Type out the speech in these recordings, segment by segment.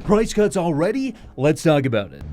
Price cuts already? Let's talk about it.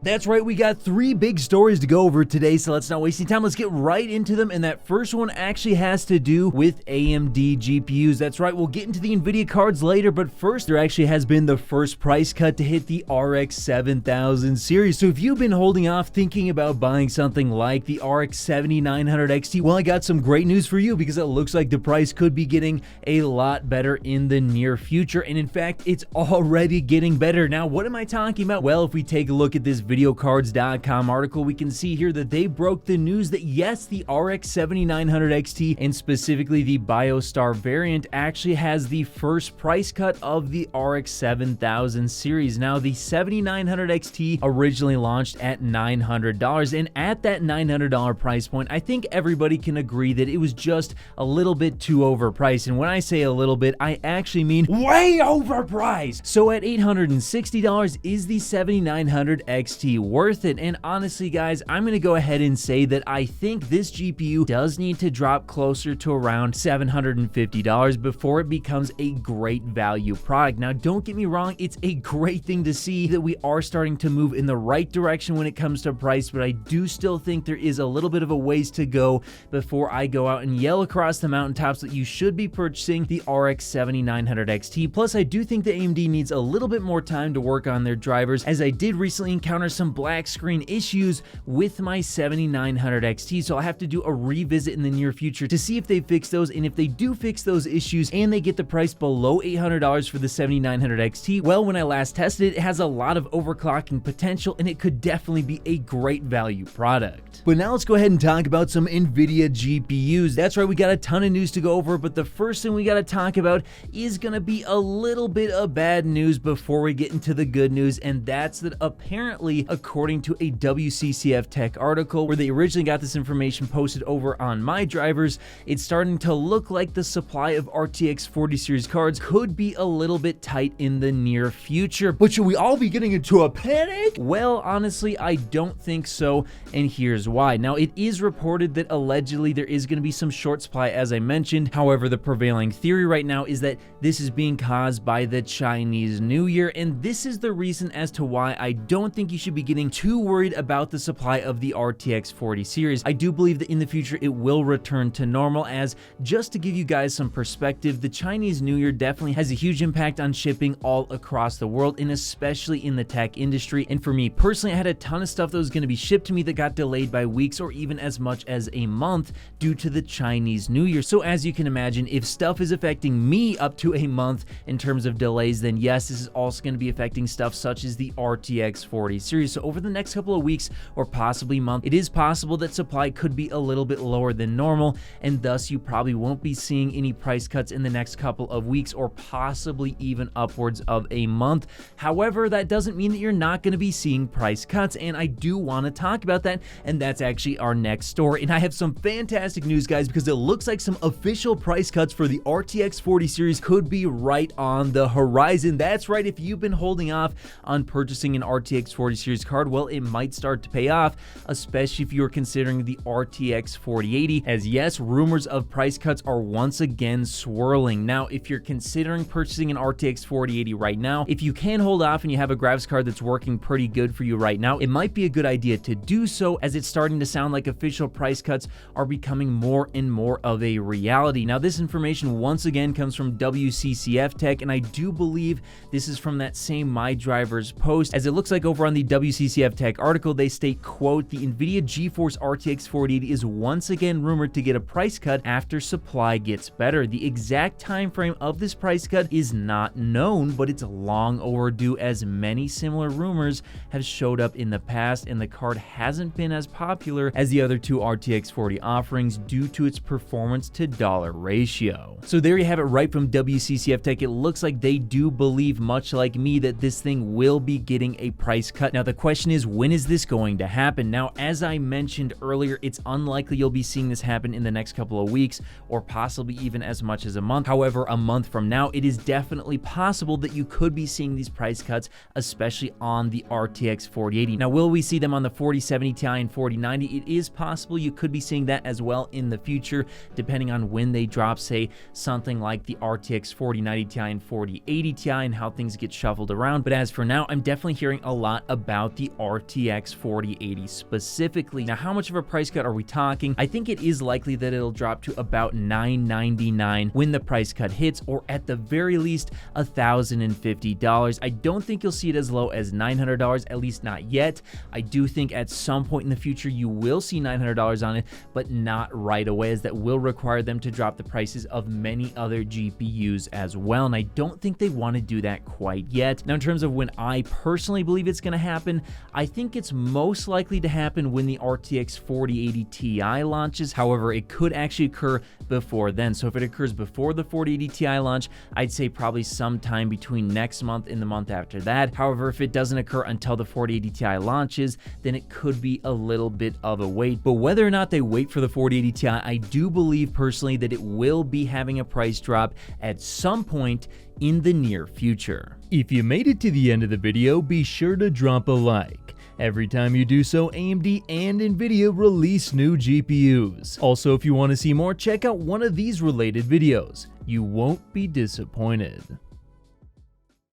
That's right, we got 3 big stories to go over today, so let's not waste any time. Let's get right into them, and that first one actually has to do with AMD GPUs. That's right, we'll get into the Nvidia cards later, but first, there actually has been the first price cut to hit the RX 7000 series. So if you've been holding off thinking about buying something like the RX 7900 XT, well, I got some great news for you because it looks like the price could be getting a lot better in the near future, and in fact, it's already getting better. Now, what am I talking about? Well, if we take a look at this videocards.com article, we can see here that they broke the news that yes, the RX 7900 XT and specifically the BioStar variant actually has the first price cut of the RX 7000 series. Now, the 7900 XT originally launched at $900, and at that $900 price point, I think everybody can agree that it was just a little bit too overpriced. And when I say a little bit, I actually mean way overpriced. So at $860, is the 7900 XT worth it? And honestly, guys, I'm going to go ahead and say that I think this GPU does need to drop closer to around $750 before it becomes a great value product. Now, don't get me wrong, it's a great thing to see that we are starting to move in the right direction when it comes to price, but I do still think there is a little bit of a ways to go before I go out and yell across the mountaintops that you should be purchasing the RX 7900 XT. Plus, I do think that AMD needs a little bit more time to work on their drivers, as I did recently encounter some black screen issues with my 7900 XT, so I'll have to do a revisit in the near future to see if they fix those. And if they do fix those issues and they get the price below $800 for the 7900 XT, well, when I last tested it, it has a lot of overclocking potential and it could definitely be a great value product. But now let's go ahead and talk about some Nvidia GPUs. That's right, we got a ton of news to go over, but the first thing we got to talk about is going to be a little bit of bad news before we get into the good news, and that's that apparently, according to a WCCF Tech article where they originally got this information posted over on my drivers, it's starting to look like the supply of RTX 40 series cards could be a little bit tight in the near future. But should we all be getting into a panic? Well, honestly, I don't think so, and here's why. Now, it is reported that allegedly there is going to be some short supply, as I mentioned. However, the prevailing theory right now is that this is being caused by the Chinese New Year, and this is the reason as to why I don't think you should be getting too worried about the supply of the RTX 40 series. I do believe that in the future it will return to normal, as just to give you guys some perspective, the Chinese New Year definitely has a huge impact on shipping all across the world, and especially in the tech industry. And for me personally, I had a ton of stuff that was going to be shipped to me that got delayed by weeks or even as much as a month due to the Chinese New Year. So as you can imagine, if stuff is affecting me up to a month in terms of delays, then yes, this is also going to be affecting stuff such as the RTX 40 series. So over the next couple of weeks or possibly month, it is possible that supply could be a little bit lower than normal, and thus you probably won't be seeing any price cuts in the next couple of weeks or possibly even upwards of a month. However, that doesn't mean that you're not going to be seeing price cuts, and I do want to talk about that, and that's actually our next story. And I have some fantastic news, guys, because it looks like some official price cuts for the RTX 40 series could be right on the horizon. That's right, if you've been holding off on purchasing an RTX 40 series card, well, it might start to pay off, especially if you're considering the RTX 4080, as yes, rumors of price cuts are once again swirling. Now, if you're considering purchasing an RTX 4080 right now, if you can hold off and you have a graphics card that's working pretty good for you right now, it might be a good idea to do so, as it's starting to sound like official price cuts are becoming more and more of a reality. Now, this information once again comes from WCCF Tech, and I do believe this is from that same My Drivers post, as it looks like over on the WCCF Tech article, they state, quote, the Nvidia GeForce RTX 4080 is once again rumored to get a price cut after supply gets better. The exact time frame of this price cut is not known, but it's long overdue, as many similar rumors have showed up in the past, and the card hasn't been as popular as the other two RTX 40 offerings due to its performance to dollar ratio. So there you have it, right from WCCF Tech. It looks like they do believe, much like me, that this thing will be getting a price cut. Now, the question is, when is this going to happen? Now, as I mentioned earlier, it's unlikely you'll be seeing this happen in the next couple of weeks or possibly even as much as a month. However, a month from now, it is definitely possible that you could be seeing these price cuts, especially on the RTX 4080. Now, will we see them on the 4070 Ti and 4090? It is possible you could be seeing that as well in the future, depending on when they drop, say, something like the RTX 4090 Ti and 4080 Ti and how things get shuffled around. But as for now, I'm definitely hearing a lot about the RTX 4080 specifically. Now, how much of a price cut are we talking? I think it is likely that it'll drop to about $999 when the price cut hits, or at the very least $1,050. I don't think you'll see it as low as $900, at least not yet. I do think at some point in the future you will see $900 on it, but not right away, as that will require them to drop the prices of many other GPUs as well, and I don't think they want to do that quite yet. Now, in terms of when I personally believe it's going to happen, I think it's most likely to happen when the RTX 4080 Ti launches. However, it could actually occur before then. So if it occurs before the 4080 Ti launch, I'd say probably sometime between next month and the month after that. However, if it doesn't occur until the 4080 Ti launches, then it could be a little bit of a wait. But whether or not they wait for the 4080 Ti, I do believe personally that it will be having a price drop at some point in the near future. If you made it to the end of the video, be sure to drop a like. Every time you do so, AMD and Nvidia release new GPUs. Also, if you want to see more, check out one of these related videos. You won't be disappointed.